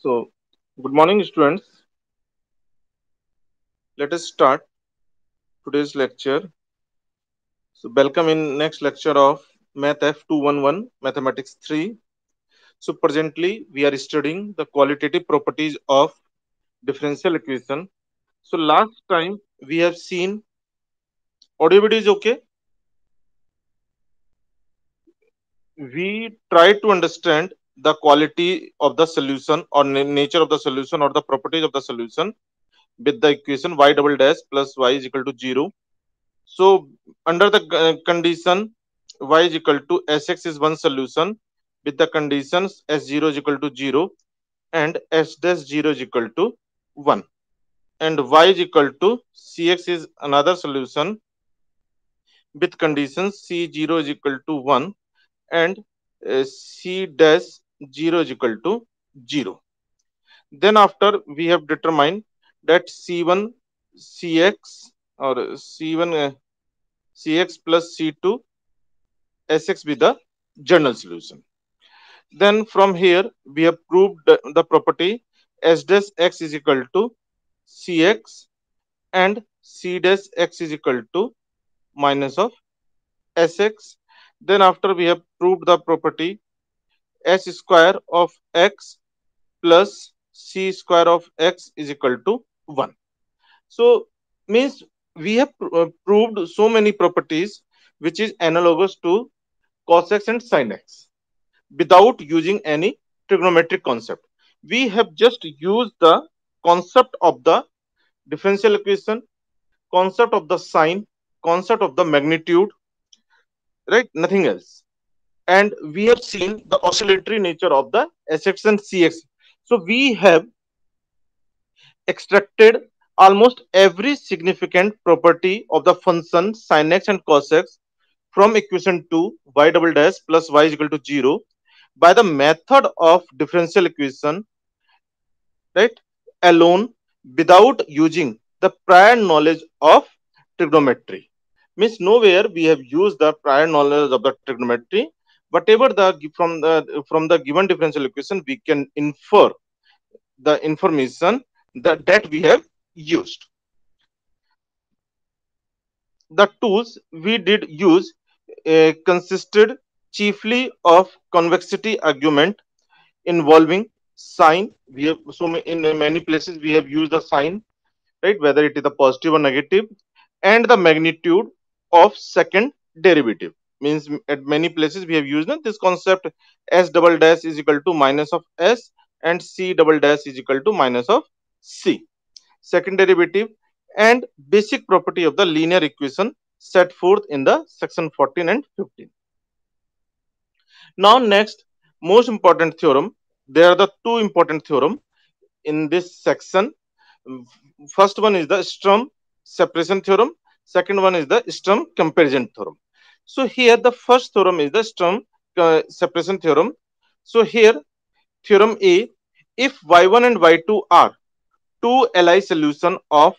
So, good morning, students. Let us start today's lecture. So, welcome in next lecture of Math F211 Mathematics 3. So, presently we are studying the qualitative properties of differential equation. So, last time we have seen audio video is okay. We try to understand the quality of the solution or nature of the solution or the properties of the solution with the equation y double dash plus y is equal to 0. So under the condition y is equal to sx is one solution with the conditions s0 is equal to 0 and s dash 0 is equal to 1 and y is equal to cx is another solution with conditions c0 is equal to 1 and c dash 0 is equal to 0. Then after we have determined that c1 cx or c1 cx plus c2 Sx be the general solution. Then from here we have proved the property S dash x is equal to Cx and C dash x is equal to minus of Sx. Then after we have proved the property S square of x plus C square of x is equal to 1. So means we have proved so many properties which is analogous to cos x and sin x without using any trigonometric concept. We have just used the concept of the differential equation, concept of the sign, concept of the magnitude, right? Nothing else. And we have seen the oscillatory nature of the Sx and Cx. So we have extracted almost every significant property of the function sin x and cos x from equation 2 y double dash plus y is equal to 0 by the method of differential equation, right, alone without using the prior knowledge of trigonometry. Means nowhere we have used the prior knowledge of the trigonometry. Whatever the from the given differential equation we can infer the information that we have used. The tools we did use consisted chiefly of convexity argument involving sign. We have in many places we have used the sign, right, whether it is the positive or negative, and the magnitude of second derivative. Means at many places we have used this concept s double dash is equal to minus of s and c double dash is equal to minus of c, second derivative and basic property of the linear equation set forth in the section 14 and 15. Now next, most important theorem. There are the two important theorem in this section. First one is the Sturm separation theorem. Second one is the Sturm comparison theorem. So here the first theorem is the Sturm separation theorem. So here theorem A, if y1 and y2 are two Li solution of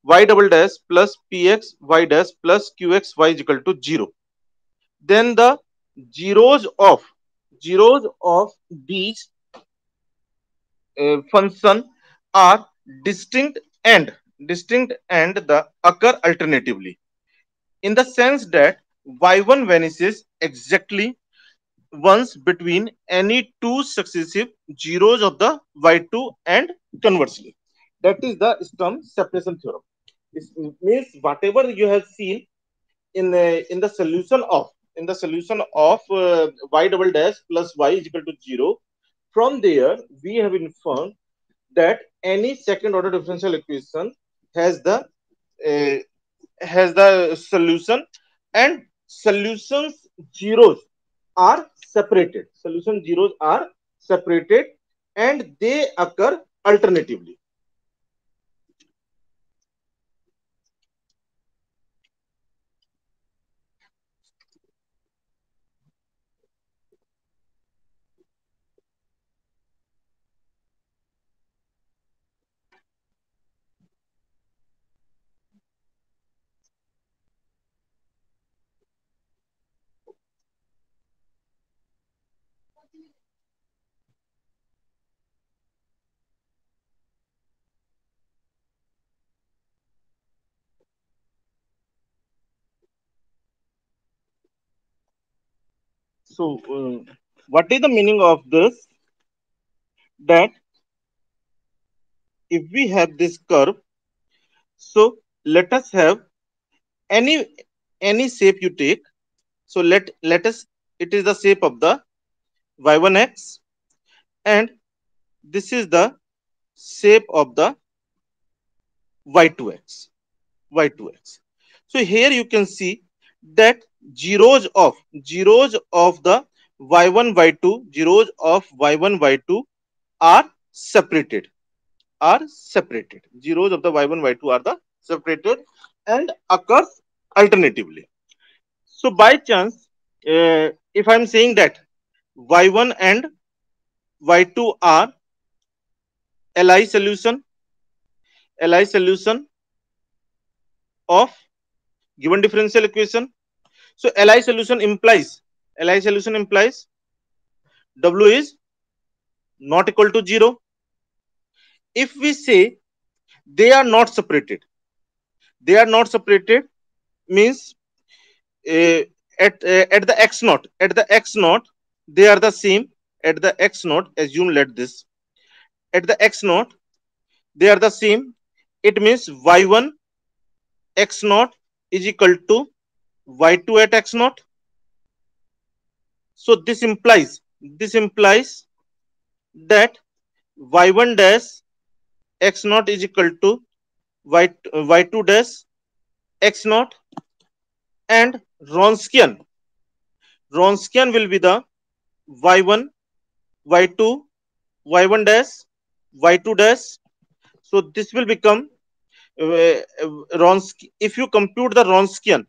y double dash plus px y dash plus qx y is equal to 0, then the zeros of zeros of these function are distinct and the occur alternatively in the sense that y1 vanishes exactly once between any two successive zeros of the y2 and conversely. That is the Sturm separation theorem. It means whatever you have seen in the solution of y double dash plus y is equal to 0, from there we have inferred that any second order differential equation has the uh, solution, and solutions zeros are separated and they occur alternatively. So, what is the meaning of this? That if we have this curve, so let us have any shape you take. So let us, it is the shape of the y1x, and this is the shape of the y2x. y2x. So here you can see that zeros of the y1 y2, zeros of y1 y2 are separated, zeros of the y1 y2 are the separated and occurs alternatively. So by chance, if I'm saying that y1 and y2 are Li solution, Li solution of given differential equation. So Li solution implies W is not equal to 0. If we say they are not separated, means uh, at the x naught, they are the same. At the x naught, assume, let this, at the x naught they are the same. It means y1 x naught is equal to y2 at x naught. So this implies that y1 dash x naught is equal to y2 dash x naught, and Wronskian will be the y1 y2 y1 dash y2 dash. So this will become if you compute the Wronskian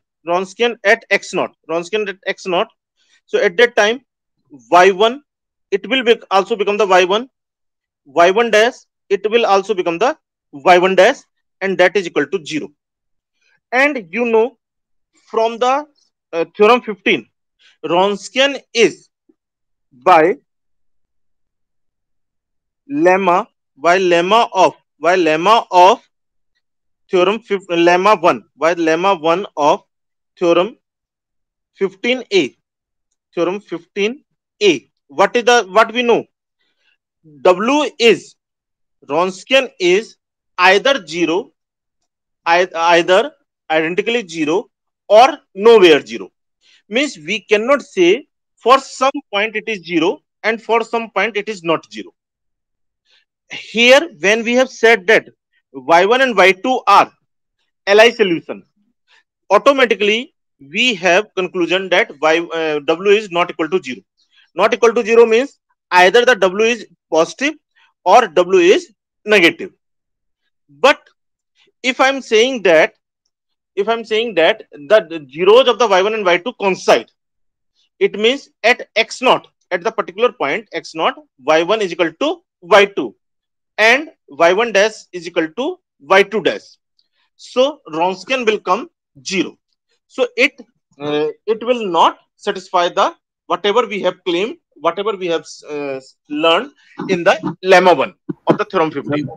at x naught, so at that time y1, it will also become the y1 dash, it will also become the y1 dash, and that is equal to 0. And from the theorem 15, Wronskian is by lemma of theorem lemma 1 of theorem 15a. What we know, W is Wronskian is either 0, either identically 0 or nowhere 0. Means we cannot say for some point it is 0 and for some point it is not 0. Here when we have said that y1 and y2 are Li solution, automatically we have conclusion that W is not equal to 0. Not equal to 0 means either the W is positive or W is negative. But if I'm saying that the zeros of the y1 and y2 coincide, it means at x naught, at the particular point x naught, y1 is equal to y2 and y1 dash is equal to y2 dash. So Wronskian will come 0. So it will not satisfy the whatever we have claimed, whatever we have learned in the lemma 1 of the theorem 15.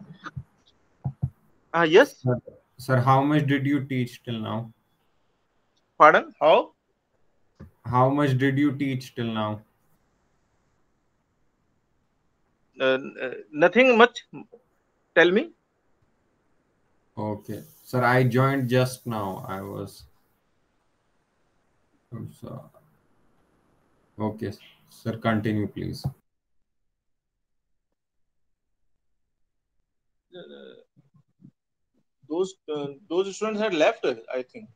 Yes. Sir, how much did you teach till now? Pardon? How? How much did you teach till now? Nothing much. Tell me. Okay. Sir, I joined just now. So, okay. Sir, continue, please. Those students had left, I think.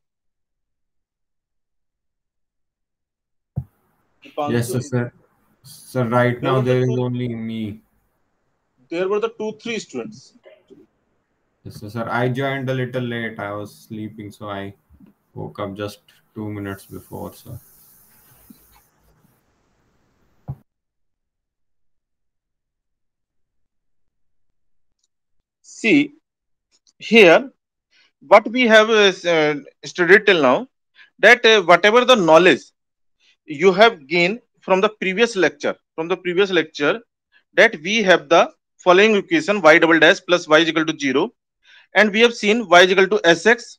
Yes, sir. Sir, right now there is only me. There were the 2-3 students. Yes, sir. I joined a little late. I was sleeping, so I woke up just 2 minutes before, sir. See, here, what we have studied till now, that whatever the knowledge you have gained from the previous lecture, that we have the following equation y double dash plus y is equal to 0, and we have seen y is equal to sx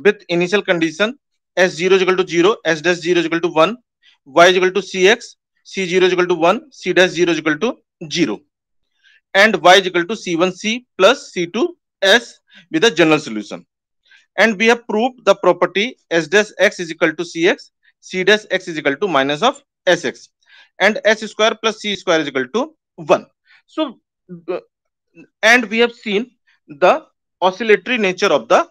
with initial condition s0 is equal to 0, s dash 0 is equal to 1, y is equal to cx, c0 is equal to 1, c dash 0 is equal to 0, and y is equal to c1c plus c2s with a general solution. And we have proved the property s dash x is equal to cx, c dash x is equal to minus of sx, and s square plus c square is equal to 1. So and we have seen the oscillatory nature of the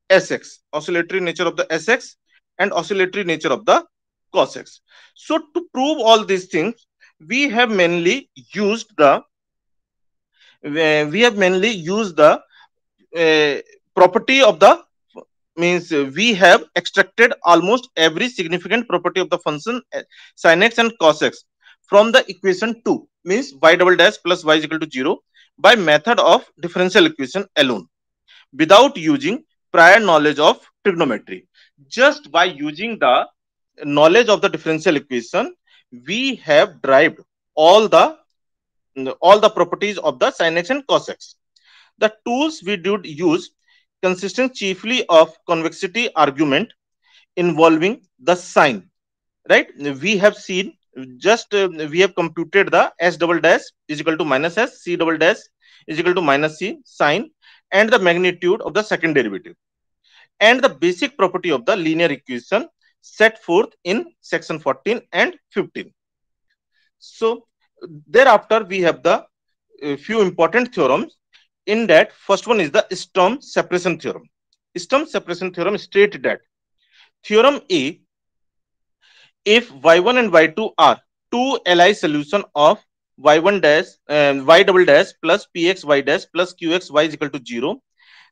sx, oscillatory nature of the sx, and oscillatory nature of the cos x. So to prove all these things, we have mainly used the we have mainly used the property of the, means we have extracted almost every significant property of the function sin x and cos x from the equation 2, means y double dash plus y is equal to 0, by method of differential equation alone, without using prior knowledge of trigonometry. Just by using the knowledge of the differential equation, we have derived all the properties of the sin x and cos x. The tools we did use consisted chiefly of convexity argument involving the sign, right? We have seen, just we have computed the s double dash is equal to minus s, c double dash is equal to minus c sine, and the magnitude of the second derivative, and the basic property of the linear equation set forth in section 14 and 15. So thereafter we have the few important theorems. In that, first one is the Sturm separation theorem. Sturm separation theorem states that theorem A, if y1 and y2 are two Li solution of y1 dash y double dash plus px y dash plus qx y is equal to 0,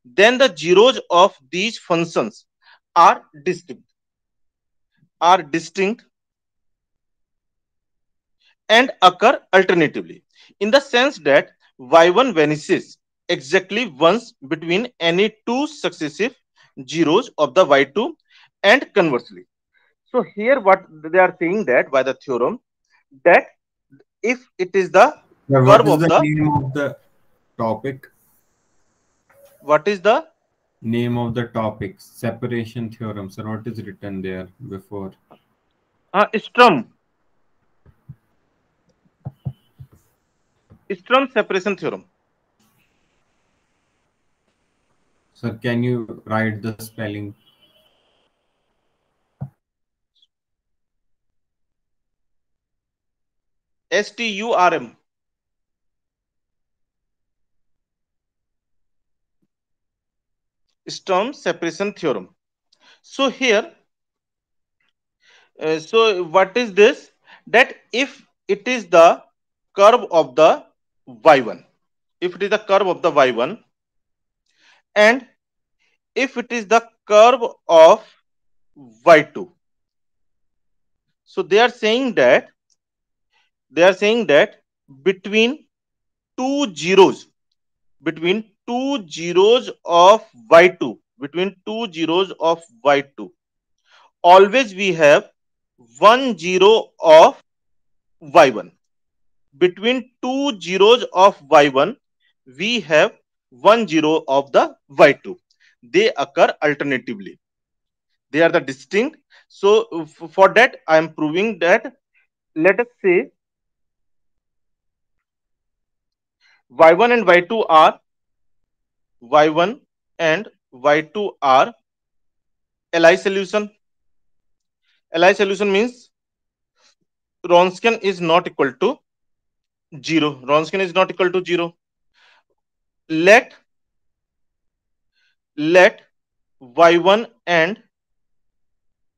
then the zeros of these functions are distinct, are distinct and occur alternatively, in the sense that y1 vanishes exactly once between any two successive zeros of the y2, and conversely. So here what they are saying, that by the theorem, that if it is the Yeah, what curve is of the the, name of the topic? what is the Name of the topic, separation theorem. Sir, what is written there before? Sturm separation theorem. Sir, can you write the spelling? Sturm. Sturm separation theorem. So here, so what is this? That if it is the curve of the y1, if it is the curve of the y1, and if it is the curve of y2, so they are saying that between two zeros, between two zeros of y2, between two zeros of y2, always we have one zero of y1. Between two zeros of y1, we have one zero of the y2. They occur alternatively. They are the distinct. So for that, I am proving that, let us say y1 and y2 are y1 and y2 are Li solution. Li solution means Wronskian is not equal to 0. Wronskian is not equal to 0. Let y1 and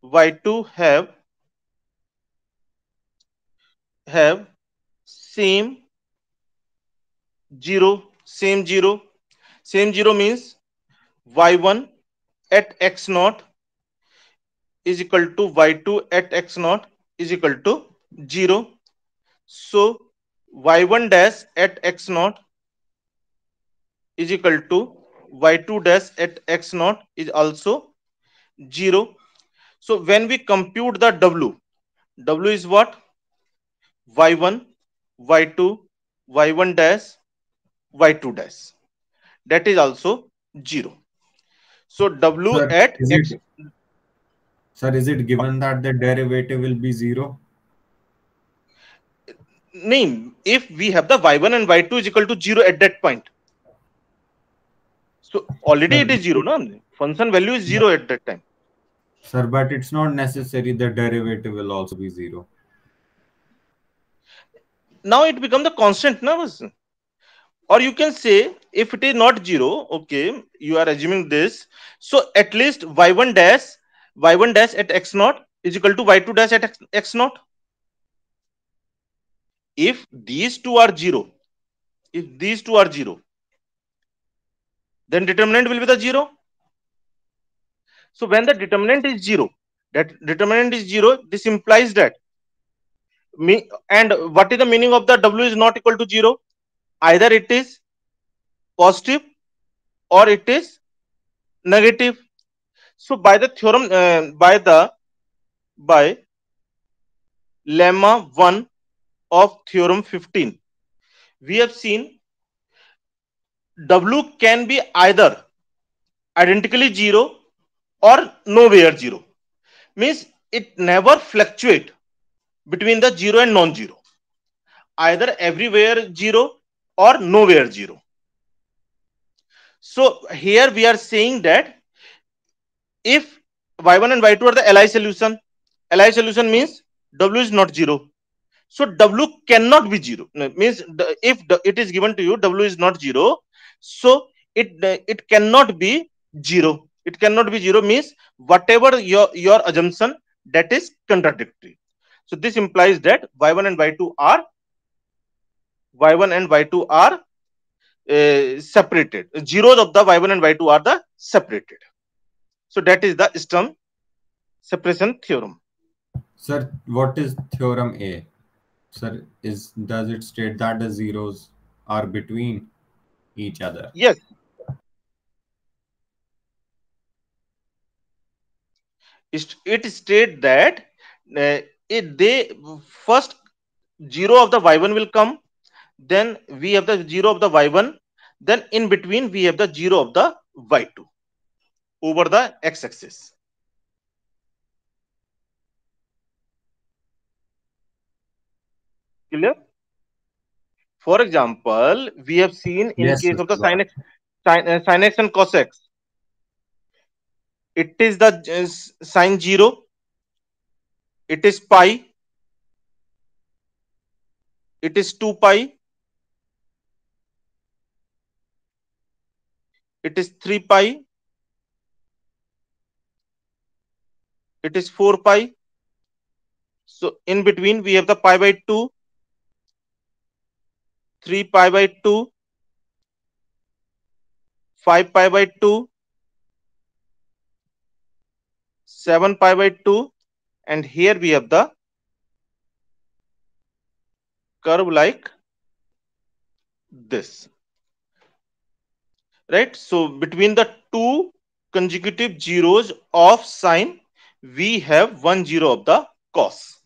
y2 have same 0, same 0. Same 0 means y1 at x naught is equal to y2 at x naught is equal to 0. So y1 dash at x naught is equal to y2 dash at x naught is also 0. So when we compute the w is what? y1, y2, y1 dash, y2 dash. That is also 0. So w Sir, at is x, it, sir, is it given that the derivative will be 0? name if we have the y1 and y2 is equal to 0 at that point. So already it Sir, is 0, no? Function value is 0 at that time. sir, but it's not necessary the derivative will also be zero. Now it becomes the constant, no? Or you can say if it is not 0, okay, you are assuming this. So at least y1 dash at x naught is equal to y2 dash at x naught. If these two are 0, if these two are 0, then determinant will be the 0. So when the determinant is 0, that determinant is 0, this implies that and what is the meaning of the w is not equal to 0? Either it is positive or it is negative. So by the theorem, by lemma 1 of theorem 15, we have seen w can be either identically 0 or nowhere 0. Means it never fluctuate between the 0 and non-zero. Either everywhere 0 or nowhere 0. So here we are saying that if y1 and y2 are the Li solution means w is not 0. So w cannot be 0. Means if it is given to you w is not 0, so it cannot be 0. It cannot be 0 means whatever your assumption, that is contradictory. So this implies that y1 and y2 are separated. Zeros of the y1 and y2 are the separated. So that is the Sturm separation theorem. Sir, what is theorem A? Sir, does it state that the zeros are between each other? Yes, it states that they first 0 of the y1 will come, then we have the 0 of the y1, then in between we have the 0 of the y2 over the x-axis. Clear? For example, we have seen in Yes, case sir. of the sin x and cos x, it is the sine 0, it is pi, it is 2 pi, it is 3 pi, it is 4 pi. So in between we have the pi by 2, 3 pi by 2, 5 pi by 2, 7 pi by 2, and here we have the curve like this, right? So between the two consecutive zeros of sine, we have 1 0 of the cos.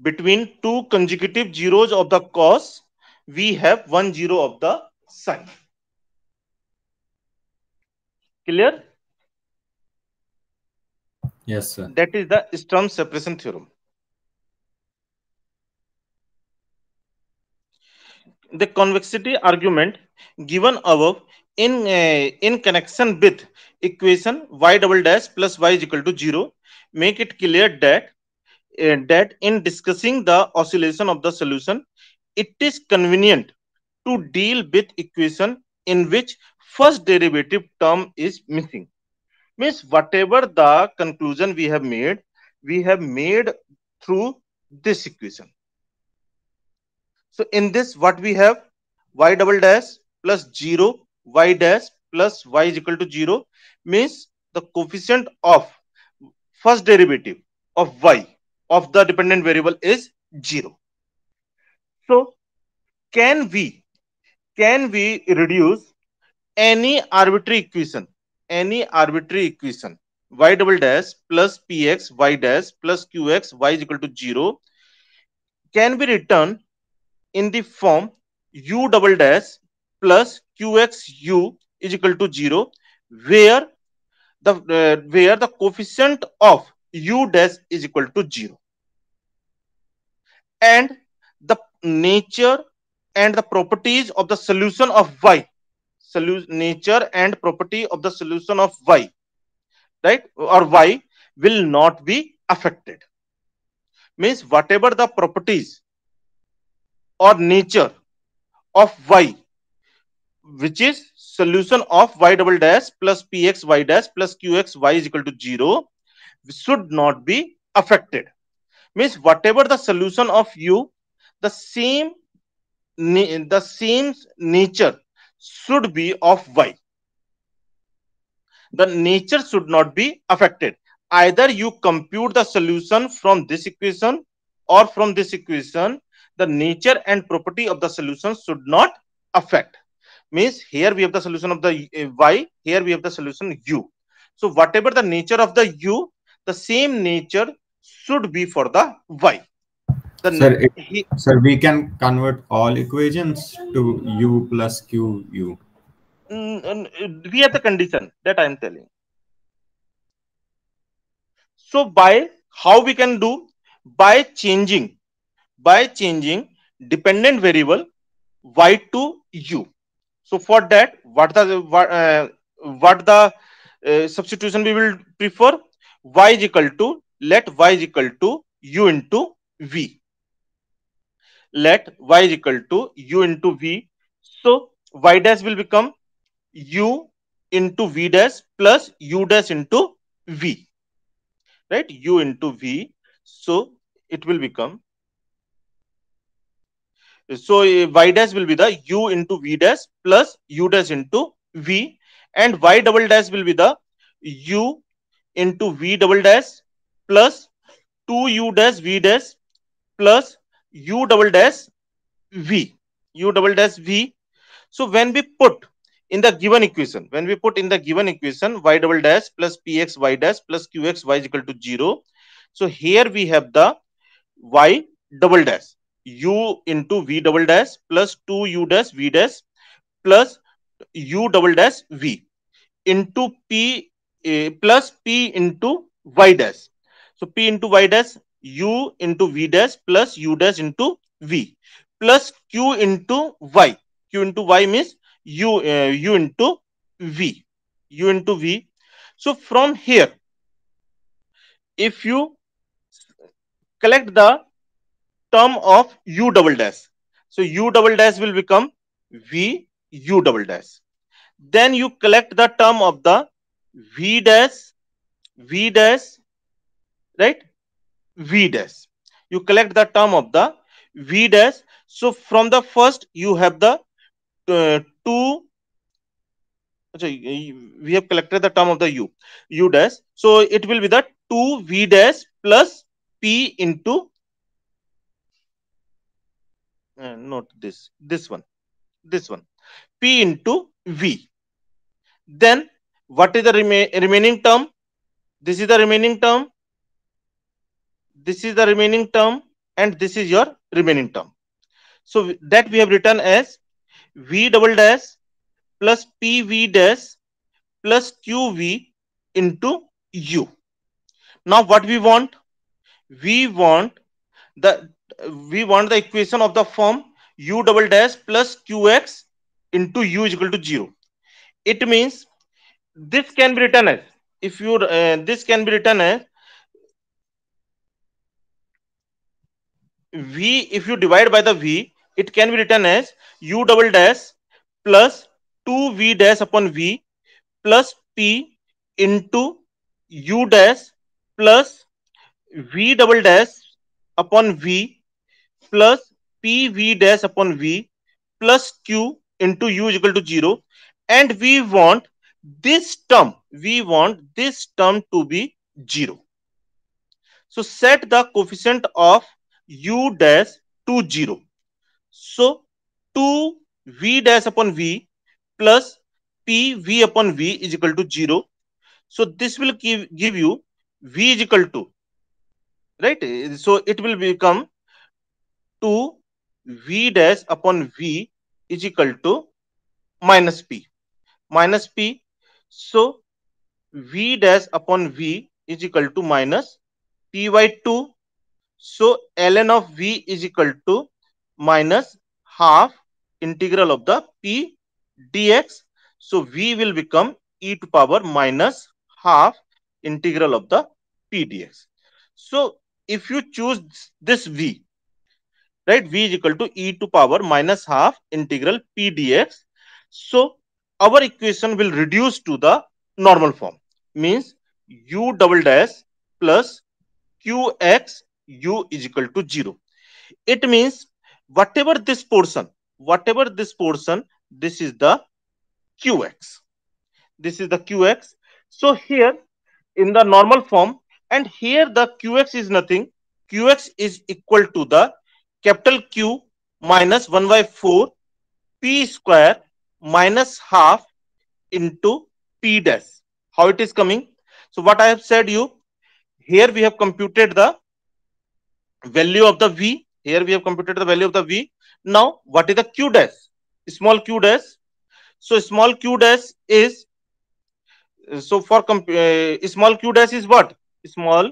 Between two consecutive zeros of the cos, we have 1 0 of the sine. Clear? Yes, sir. That is the Sturm separation theorem. The convexity argument given above in connection with equation y double dash plus y is equal to 0 make it clear that in discussing the oscillation of the solution, it is convenient to deal with equation in which first derivative term is missing. Means whatever the conclusion we have made through this equation. So in this, what we have, y double dash plus 0, y dash plus y is equal to 0 means the coefficient of first derivative of y of the dependent variable is 0. So can we reduce any arbitrary equation y double dash plus px y dash plus qx y is equal to 0 can be written in the form u double dash plus qxu is equal to 0 where where the coefficient of u dash is equal to 0 and the nature and the properties of the solution of y. Nature and property of the solution of y, right, or y will not be affected. Means whatever the properties or nature of y, which is solution of y double dash plus px y dash plus qx y is equal to 0, should not be affected. Means whatever the solution of u, the same the same nature should be of y. The nature should not be affected. Either you compute the solution from this equation or from this equation, the nature and property of the solution should not affect. Means here we have the solution of the y, here we have the solution u. So whatever the nature of the u, the same nature should be for the y. Sir, The sir, we can convert all equations to u plus q u. we have the condition that I am telling. So by how we can do? By changing dependent variable y to u. So for that, what the substitution we will prefer? Y is equal to, let y is equal to u into v. Let y is equal to u into v. So y dash will become u into v dash plus u dash into v, right? U into v. So it will become, so y dash will be the u into v dash plus u dash into v, and y double dash will be the u into v double dash plus 2u dash v dash plus u double dash v, u double dash v. So when we put in the given equation, y double dash plus px y dash plus qx y is equal to 0. So here we have the y double dash u into v double dash plus 2u dash v dash plus u double dash v into p plus p into y dash. So p into y dash, u into v dash plus u dash into v plus q into y. Q into y means u into v, u into v. So from here, if you collect the term of u double dash, so u double dash will become v u double dash. Then you collect the term of the v dash, v dash, right, v dash. You collect the term of the v dash. So from the first you have the two. We have collected the term of the u dash. So it will be the 2v dash plus p into not this one, p into v. Then what is the remaining term? This is the remaining term, this is the remaining term, and this is your remaining term. So that we have written as v double dash plus pv dash plus qv into u. Now what we want? We want the equation of the form u double dash plus qx into u is equal to 0. It means this can be written as, if you this can be written as v, if you divide by the v, it can be written as u double dash plus 2v dash upon v plus p into u dash plus v double dash upon v plus pv dash upon v plus q into u is equal to 0. And we want this term to be 0. So set the coefficient of u dash to 0. So 2v dash upon v plus pv upon v is equal to 0. So this will give you v is equal to, right? So it will become 2v dash upon v is equal to minus p. So v dash upon v is equal to minus p by 2. So ln of v is equal to minus half integral of the p dx. So v will become e to power minus half integral of the p dx. So if you choose this v, right, v is equal to e to power minus half integral p dx. So our equation will reduce to the normal form, means u double dash plus qx u is equal to 0. It means whatever this portion, this is the qx, this is the qx. So here in the normal form, and here the qx is nothing, qx is equal to the capital Q minus 1 by 4 p square minus half into p dash. How it is coming? So what I have said you, here we have computed the value of the v, here we have computed the value of the v. Now what is the q dash? Small q dash. So small q dash is, so for small q dash is what? Small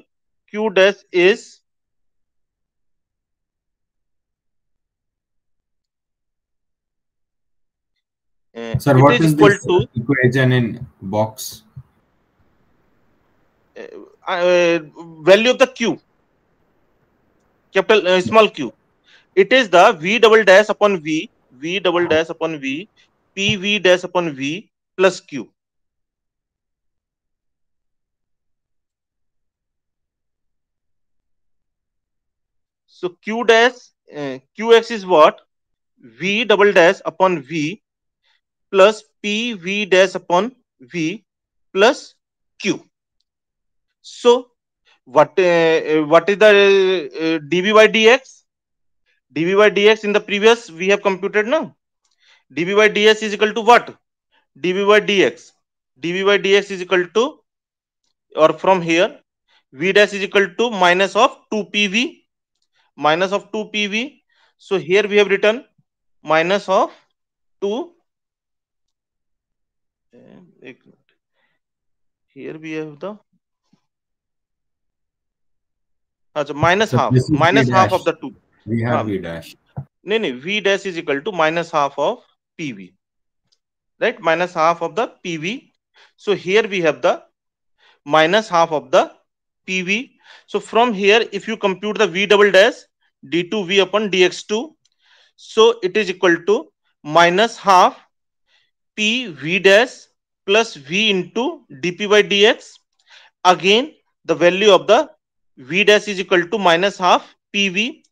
q dash is Sir, it what is is equal this to equation in box? value of the q, capital small q. It is the v double dash upon v double dash upon v, p v dash upon v plus q. So q dash qx is what? V double dash upon v plus p v dash upon v plus q. So what is the dv by dx? Dv by dx in the previous we have computed now. Dv by dx is equal to what? Dv by dx. Dv by dx is equal to, or from here, v dash is equal to minus of 2pv, minus of 2pv. So here we have written minus of 2. Here we have the minus So half, this is v of dash. the 2. We have uh, v dash. no, v dash is equal to minus half of pv, right? Minus half of the pv. So here we have the minus half of the pv. So from here if you compute the v double dash d2v upon dx2, so it is equal to minus half p v dash plus v into dp by dx. Again the value of the v dash is equal to minus half pv.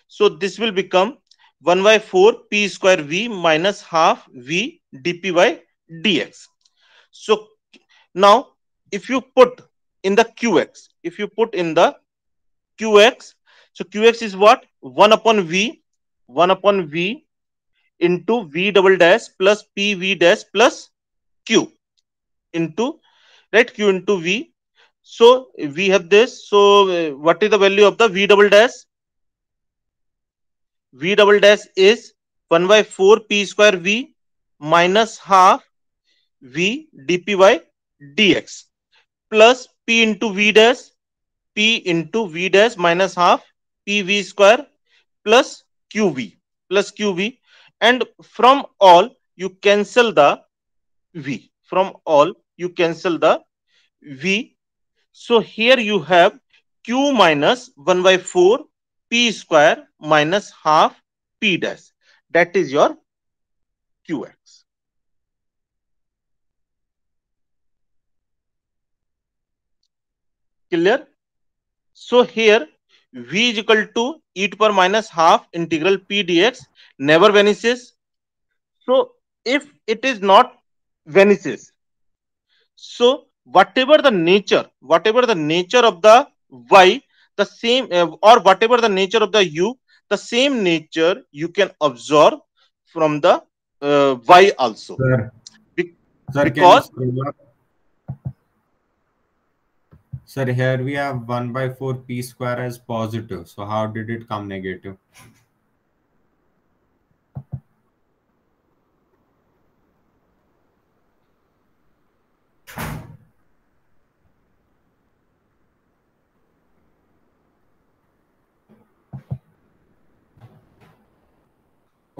So this will become 1 by 4 p square v minus half v dp by dx. So now if you put in the qx, if you put in the qx, so qx is what? 1 upon v, 1 upon v into v double dash plus p v dash plus q into, right, q into v. So we have this. So what is the value of the v double dash? V double dash is 1 by 4 p square v minus half v dp by dx plus p into v dash, p into v dash minus half pv square plus qv, plus qv. And from all you cancel the v, from all you cancel the v. So here you have q minus 1 by 4 p square minus half p dash. That is your qx. Clear? So here v is equal to e to power minus half integral p dx never vanishes. So if it is not vanishes, so whatever the nature of the y, the same or whatever the nature of the u, the same nature you can observe from the y also. Sir, Be- sir, can you because scroll up? Sir, here we have 1 by 4 p square as positive. So how did it come negative?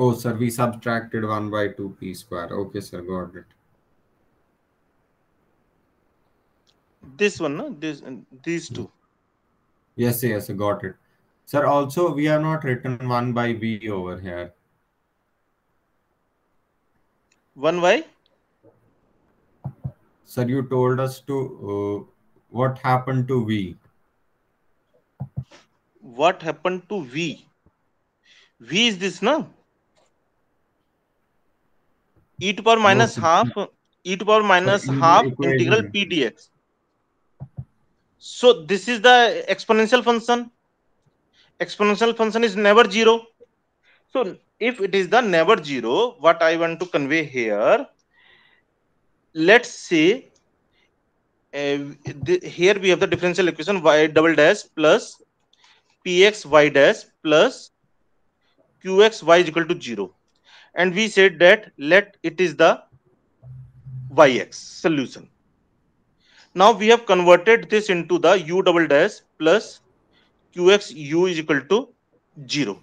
Oh, sir, we subtracted 1 by 2 p square. Okay, sir, got it. This one, no? These two. Yes, yes, got it. Sir, also, we have not written 1 by v over here. 1 by Sir, you told us to what happened to v. what happened to V? V is this, no? E to power No, minus sir, half, e to power sir, minus in the half integral equation. p dx. So this is the exponential function. Exponential function is never zero. So if it is the never zero, what I want to convey here, let's say here we have the differential equation y double dash plus px y dash plus qx y is equal to 0, and we said that let it is the yx solution. Now we have converted this into the u double dash plus qx u is equal to 0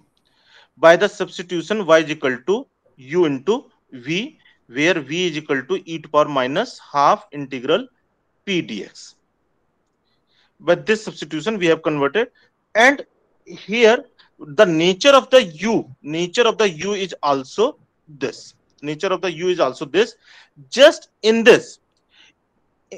by the substitution y is equal to u into v, where v is equal to e to power minus half integral p dx. But this substitution we have converted, and here the nature of the u is also this. Nature of the u is also this. Just in this,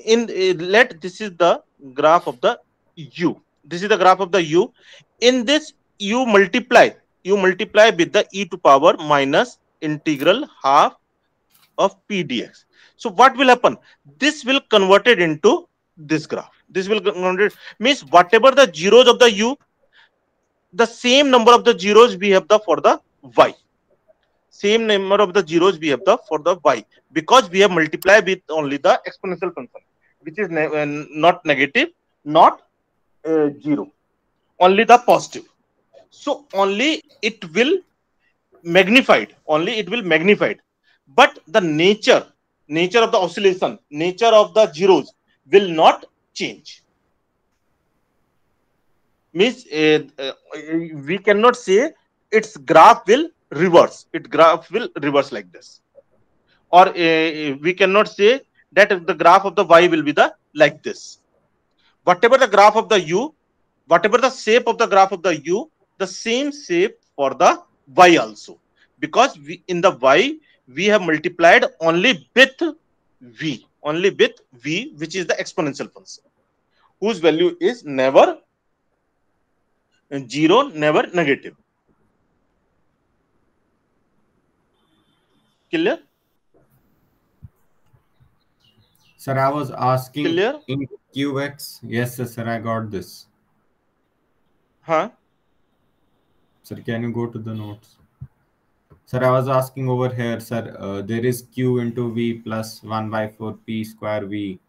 let this is the graph of the u. This is the graph of the u. In this, you multiply with the e to power minus integral half of p dx. So what will happen? This will converted into this graph. This will converted means whatever the zeros of the u, the same number of the zeros we have the for the y. Same number of the zeros we have the for the y, because we have multiplied with only the exponential function, which is not negative, not 0, only the positive. So only it will magnified, but the nature of the oscillation, nature of the zeros will not change. Means we cannot say its graph will reverse. Its graph will reverse like this, or we cannot say that the graph of the y will be the like this. Whatever the graph of the u, whatever the shape of the graph of the u, the same shape for the y also, because in the y we have multiplied only with v, which is the exponential function, whose value is never 0, never negative. Clear? Sir, I was asking Clear? in qx. Yes, sir, I got this. Huh? Sir, can you go to the notes? Sir, I was asking over here, sir, there is q into v plus 1 by 4 p square v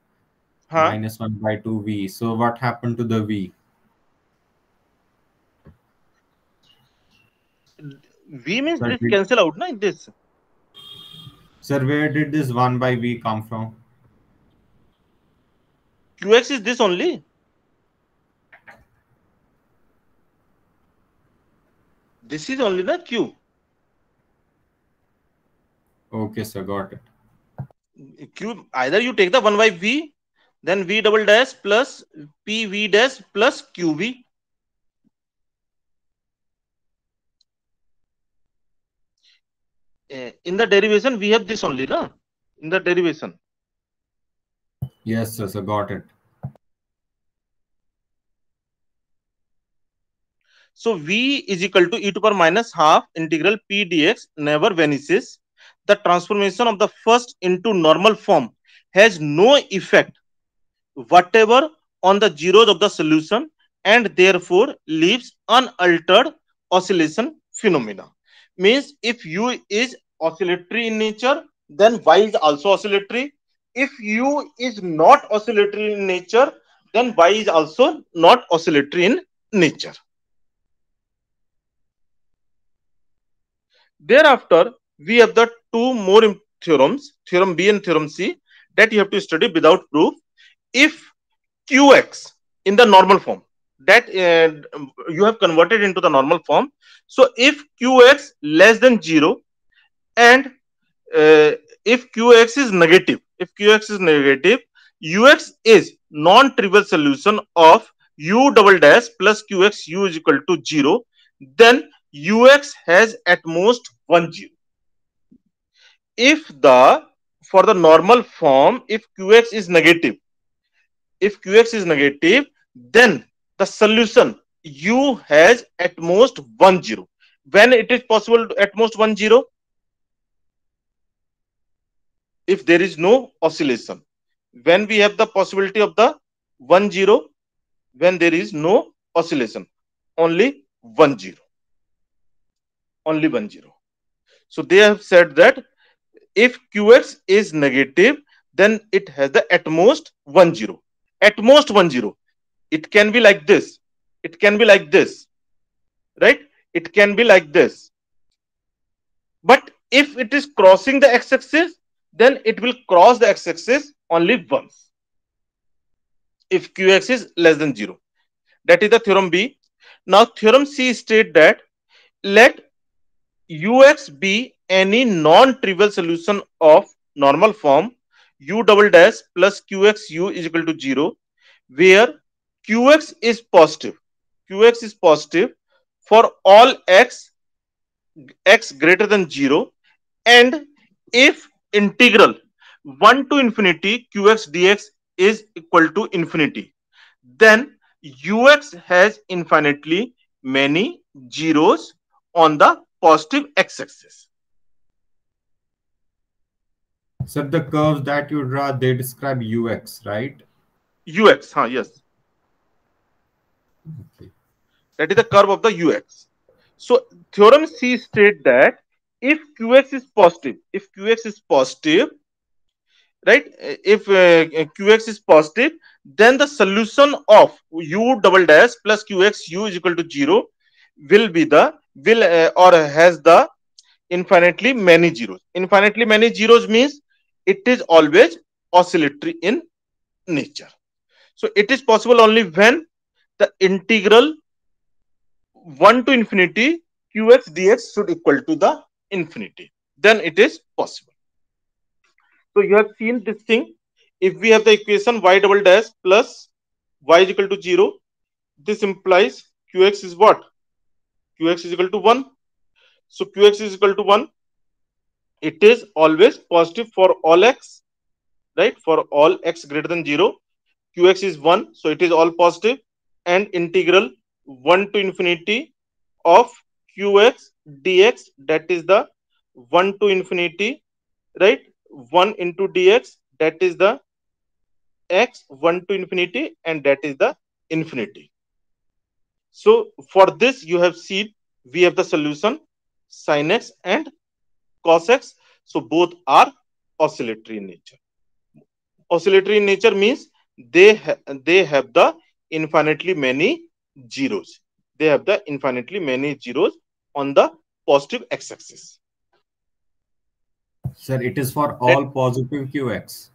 Huh? minus 1 by 2 v. So what happened to the v? V means Sir, this cancel out, na? This sir, where did this 1 by v come from? qx is this only. This is only the q. Okay, sir, got it. Q, either you take the 1 by v, then v double dash plus p v dash plus qv. In the derivation, we have this only, na? In the derivation. Yes, sir, got it. So v is equal to e to power minus half integral p dx never vanishes. The transformation of the first into normal form has no effect whatever on the zeros of the solution, and therefore leaves unaltered oscillation phenomena. Means if u is oscillatory in nature, then y is also oscillatory. If u is not oscillatory in nature, then y is also not oscillatory in nature. Thereafter, we have the two more theorems, theorem B and theorem C, that you have to study without proof. If qx in the normal form, that you have converted into the normal form. So if qx less than 0, And if qx is negative, ux is non-trivial solution of u double dash plus qx u is equal to 0, then ux has at most 1 0. If the for the normal form, if qx is negative, then the solution u has at most 1 0. When it is possible to at most 1 0? If there is no oscillation. When we have the possibility of the 1 0, when there is no oscillation, only 1 0, only 1 0. So they have said that if qx is negative, then it has the at most 1 0, at most 1 0. It can be like this, it can be like this, right? It can be like this. But if it is crossing the x-axis, then it will cross the x-axis only once, if qx is less than 0. That is the theorem B. Now theorem C state that let ux be any non-trivial solution of normal form u double dash plus qx u is equal to 0, where qx is positive for all x greater than 0, and if integral 1 to infinity qx dx is equal to infinity, then ux has infinitely many zeros on the positive x-axis. So the curves that you draw, they describe ux, right? Ux, yes. Okay. That is the curve of the ux. So theorem C state that if qx is positive, right? If qx is positive, then the solution of u double dash plus qx u is equal to 0 will be the or has the infinitely many zeros. Infinitely many zeros means it is always oscillatory in nature. So it is possible only when the integral 1 to infinity qx dx should equal to the infinity, then it is possible. So you have seen this thing. If we have the equation y double dash plus y is equal to 0, this implies qx is what? Qx is equal to 1. So qx is equal to 1. It is always positive for all x, right? For all x greater than 0, qx is 1. So it is all positive, and integral 1 to infinity of qx dx, that is the 1 to infinity, right? 1 into dx, that is the x 1 to infinity, and that is the infinity. So for this you have seen we have the solution sin x and cos x. So both are oscillatory in nature. Oscillatory in nature means they have the infinitely many zeros. They have the infinitely many zeros on the positive x-axis. Sir, it is for That all positive qx.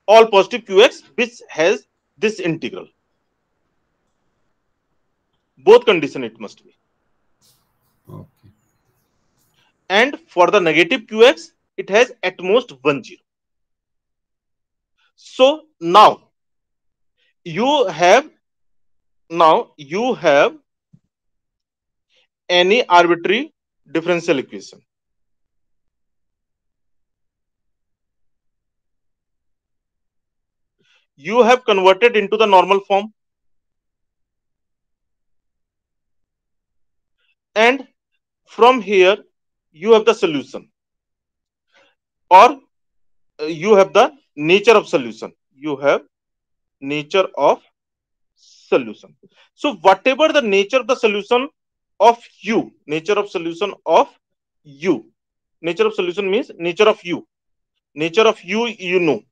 all positive qx which has this integral. Both condition it must be. Okay. And for the negative qx, it has at most 1 0. So you have you have any arbitrary differential equation. You have converted into the normal form, and from here you have the solution, or you have the nature of solution. You have nature of solution. So whatever the nature of the solution of u, nature of solution of u, nature of solution means nature of u, you know,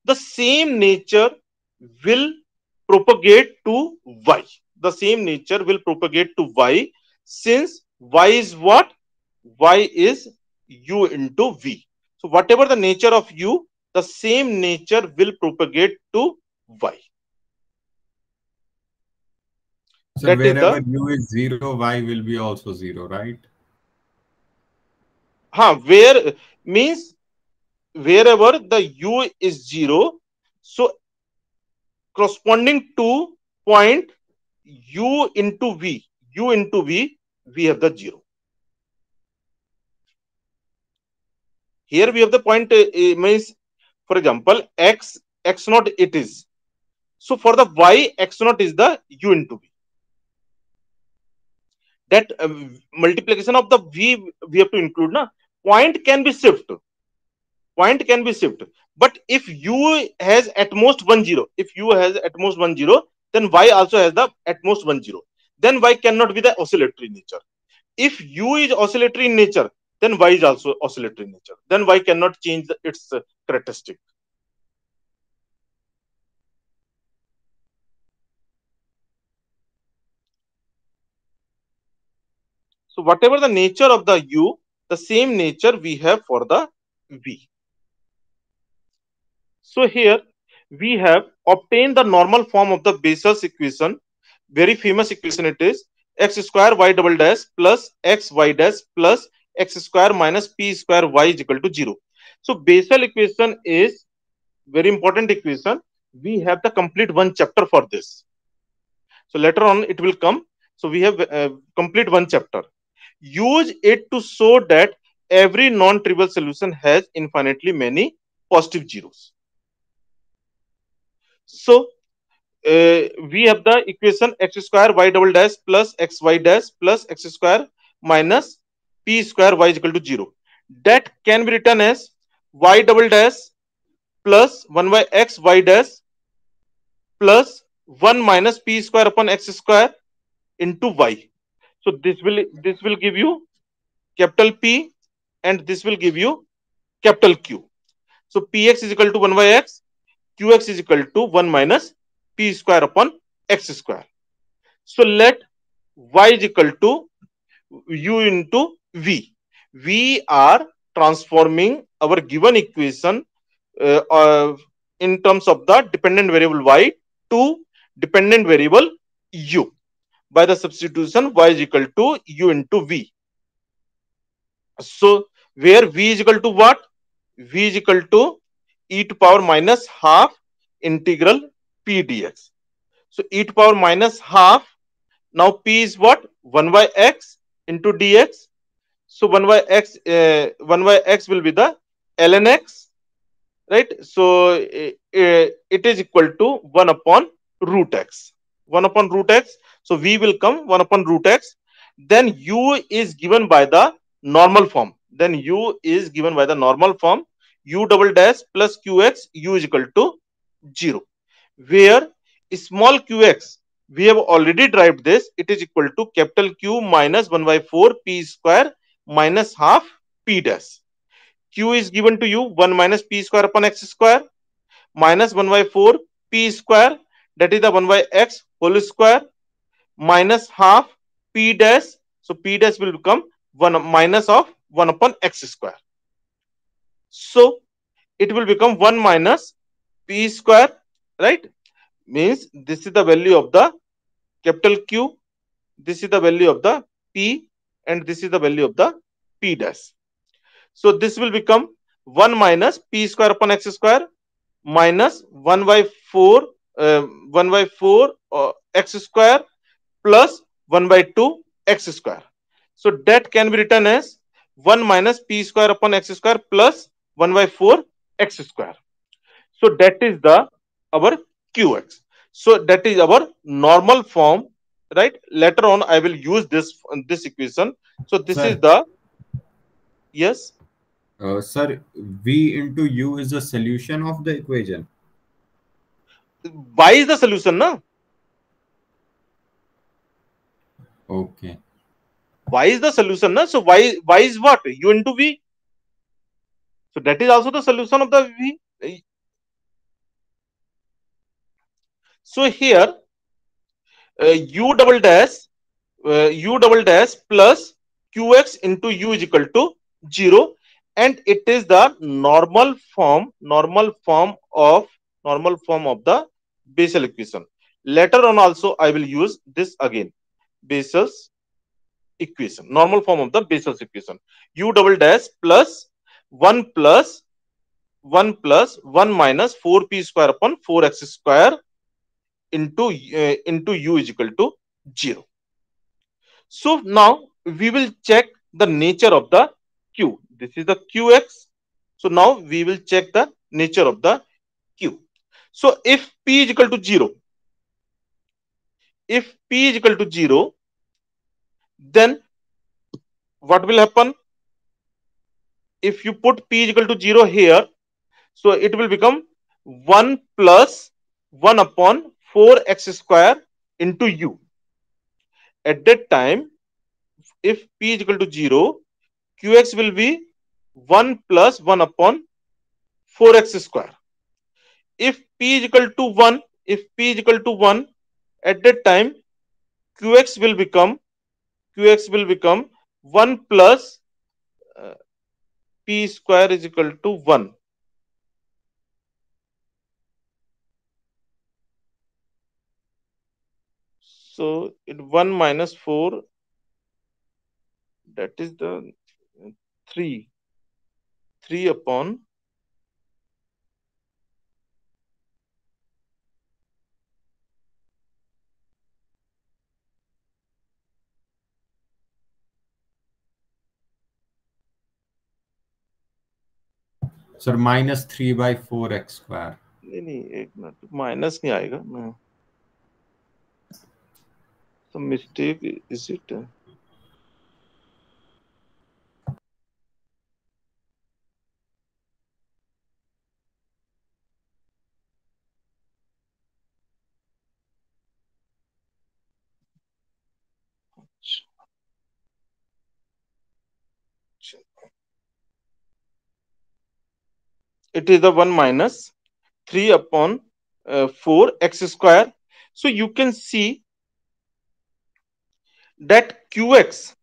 the same nature will propagate to y. The same nature will propagate to y, since y is what? Y is u into v. So whatever the nature of u, the same nature will propagate to y. So That is wherever the u is 0, y will be also 0, right? where means wherever the u is 0, so corresponding to point u into v, we have the 0. Here we have the point means, for example, x naught it is. So for the y, x naught is the u into v. That multiplication of the v we have to include. Na? Point can be shift. But if u has at most 1 0, then y also has the at most 1 0. Then y cannot be the oscillatory in nature. If u is oscillatory in nature, then y is also oscillatory in nature. Then y cannot change its characteristic. So whatever the nature of the u, the same nature we have for the v. So here we have obtained the normal form of the Bessel's equation. Very famous equation it is: x square y double dash plus x y dash plus x square minus p square y is equal to 0. So Bessel equation is very important equation. We have the complete one chapter for this. So later on it will come. So we have complete one chapter. Use it to show that every non-trivial solution has infinitely many positive zeros. So we have the equation x square y double dash plus xy dash plus x square minus p square y is equal to 0. That can be written as y double dash plus 1 by x y dash plus 1 minus p square upon x square into y. So this will give you capital P, and this will give you capital Q. So px is equal to 1 by x, qx is equal to 1 minus p square upon x square. So let y is equal to u into v. We are transforming our given equation in terms of the dependent variable y to dependent variable u by the substitution y is equal to u into v. So where v is equal to what? V is equal to e to power minus half integral p dx. So e to power minus half. Now p is what? 1 by x into dx. So 1 by x will be the ln x, right? So it is equal to 1 upon root x. 1 upon root x. So v will come 1 upon root x. Then u is given by the normal form. U double dash plus qx, u is equal to 0. Where small qx, we have already derived this. It is equal to capital Q minus 1 by 4 p square minus half p dash. Q is given to you 1 minus p square upon x square minus 1 by 4 p square, that is the 1 by x whole square minus half p dash. So p dash will become 1 minus of 1 upon x square. So it will become 1 minus p square, right? Means this is the value of the capital Q, this is the value of the p, and this is the value of the p dash. So this will become 1 minus p square upon x square minus 1 by 4 x square plus 1 by 2 x square. So that can be written as 1 minus p square upon x square plus 1 by 4 x square. So that is our qx. So that is our normal form, right? Later on I will use this equation. So this Sir. is the, yes. Sir, v into u is the solution of the equation. Y is the solution, na? Okay. Y is the solution, na? So y is what? U into v. So that is also the solution of the v. So here u double dash plus qx into u is equal to 0, and it is the normal form of the Bessel equation. Later on also I will use this again, Bessel's equation, normal form of the Bessel's equation. U double dash plus 1 plus 1 plus 1 minus 4p square upon 4x square into u is equal to 0. So now we will check the nature of the q. This is the qx. So now we will check the nature of the q. So if p is equal to 0, if p is equal to 0, then what will happen? If you put p is equal to 0 here, so it will become 1 plus 1 upon 4x square into u. At that time, if p is equal to 0, qx will be 1 plus 1 upon 4x square. If p is equal to 1, if p is equal to 1, at that time qx will become 1 plus p square is equal to 1. So it 1 minus 4, that is the 3. 3 upon sir -3/4x². नहीं एक minute, minus नहीं आएगा ना, some mistake is it? It is the 1 minus 3 upon 4x square. So you can see that qx,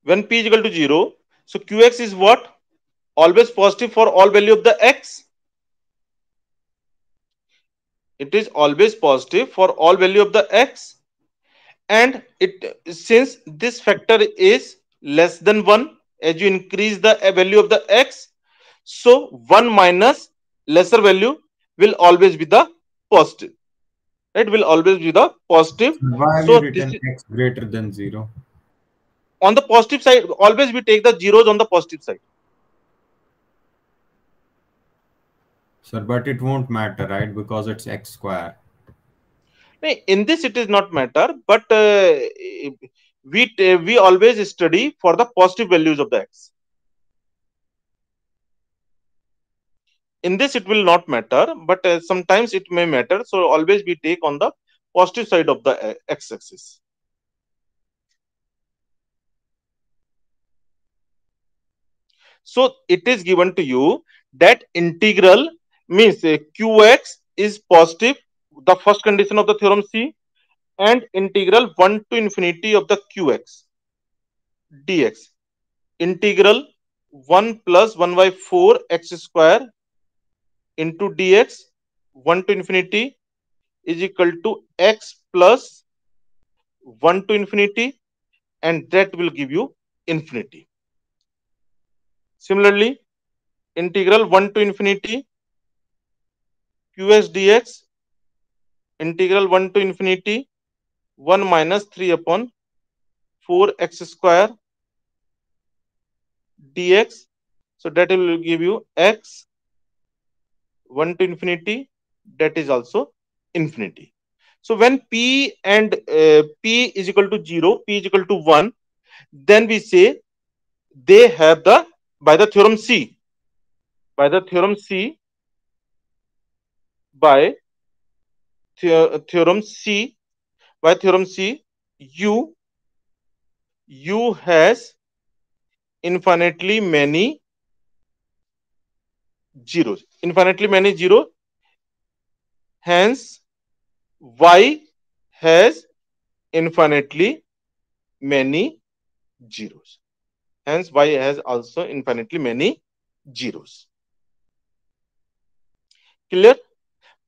when p is equal to 0, so qx is what? Always positive for all value of the x. It is always positive for all value of the x. And it, since this factor is less than 1, as you increase the value of the x, so 1 minus lesser value will always be the positive. It will always be the positive. Why have you So this written is x greater than 0? on the positive side. Always we take the zeros on the positive side. Sir, but it won't matter, right? Because it's x square. In this it is not matter, but we always study for the positive values of the x. In this it will not matter, but sometimes it may matter. So always we take on the positive side of the x-axis. So it is given to you that integral means qx is positive, the first condition of the theorem C, and integral 1 to infinity of the qx dx, integral 1 plus 1 by 4 x square into dx 1 to infinity is equal to x plus 1 to infinity, and that will give you infinity. Similarly, integral 1 to infinity qx dx, integral 1 to infinity 1 minus 3 upon 4x square dx. So that will give you x 1 to infinity, that is also infinity. So when p and p is equal to 0, p is equal to 1, then we say they have the, by the theorem C, by the theorem C, by theorem C, by theorem C, u has infinitely many zeros, infinitely many zeros. Hence, y has infinitely many zeros. Hence, y has also infinitely many zeros. Clear?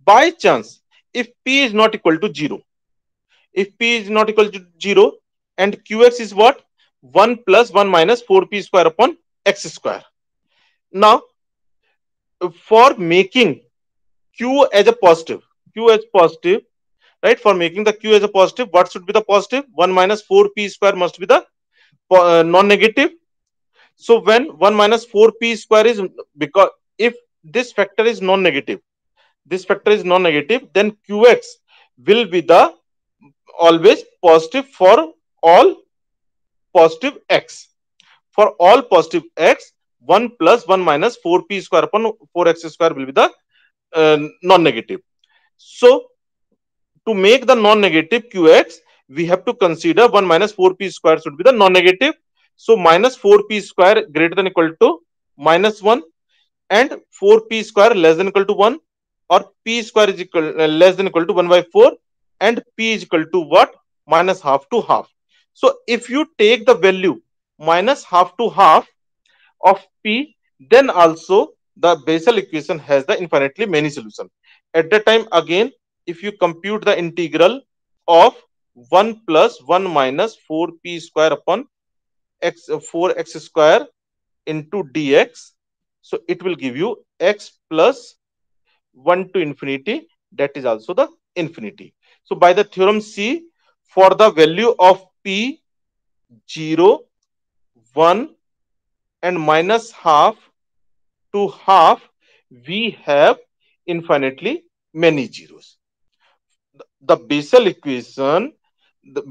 By chance, if p is not equal to 0, if p is not equal to 0 and qx is what? 1 plus 1 minus 4p square upon x square. Now, for making q as a positive, right? For making the q as a positive, what should be the positive? 1 minus 4p square must be the non-negative. So when 1 minus 4p square is, because if this factor is non-negative, then qx will be the always positive for all positive x. For all positive x, 1 plus 1 minus 4p square upon 4x square will be the non-negative. So to make the non-negative qx, we have to consider 1 minus 4p square should be the non-negative. So minus 4p square greater than equal to minus 1 and 4p square less than equal to 1, or p square is equal less than equal to 1 by 4, and p is equal to what? Minus half to half. So if you take the value minus half to half of p, then also the Bessel equation has the infinitely many solution. At that time, again, if you compute the integral of 1 plus 1 minus 4p square upon x 4x square into dx, so it will give you x plus 1 to infinity, that is also the infinity. So by the theorem C, for the value of p 0, 1 and minus half to half, we have infinitely many zeros. The Bessel equation,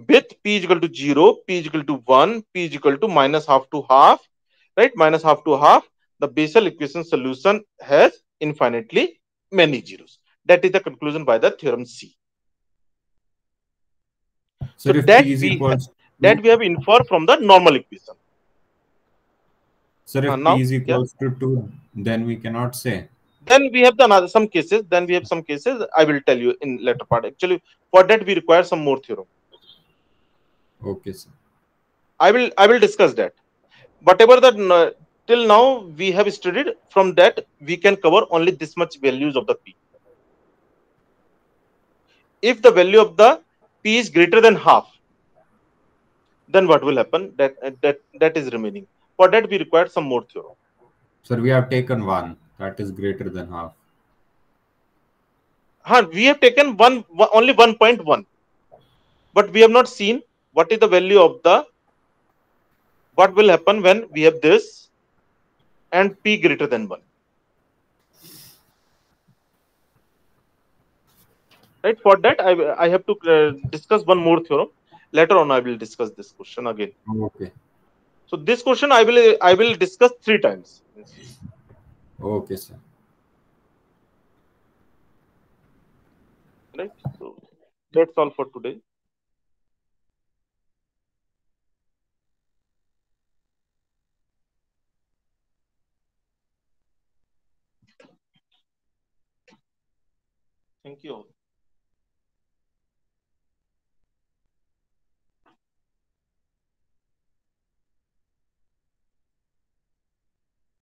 with p is equal to 0, p is equal to 1, p is equal to minus half to half, right? Minus half to half, the Bessel equation solution has infinitely many zeros. That is the conclusion by the theorem C. So Sir, if that p is equals that to, we have inferred from the normal equation. sir, if p Now, is yeah. equals to 2, then we cannot say. Then we have some cases. Then we have some cases. I will tell you in later part. Actually, for that we require some more theorem. Okay, sir. I will discuss that. Whatever that till now we have studied, from that we can cover only this much values of the p. If the value of the p is greater than half, then what will happen? That is remaining. For that we require some more theorem. Sir, we have taken one that is greater than half. We have taken only 1.1, but we have not seen what is the value of the, what will happen when we have this and p greater than 1. Right? For that, I have to discuss one more theorem. Later on, I will discuss this question again. Okay. So this question I will discuss 3 times. Okay, sir. Right? So that's all for today.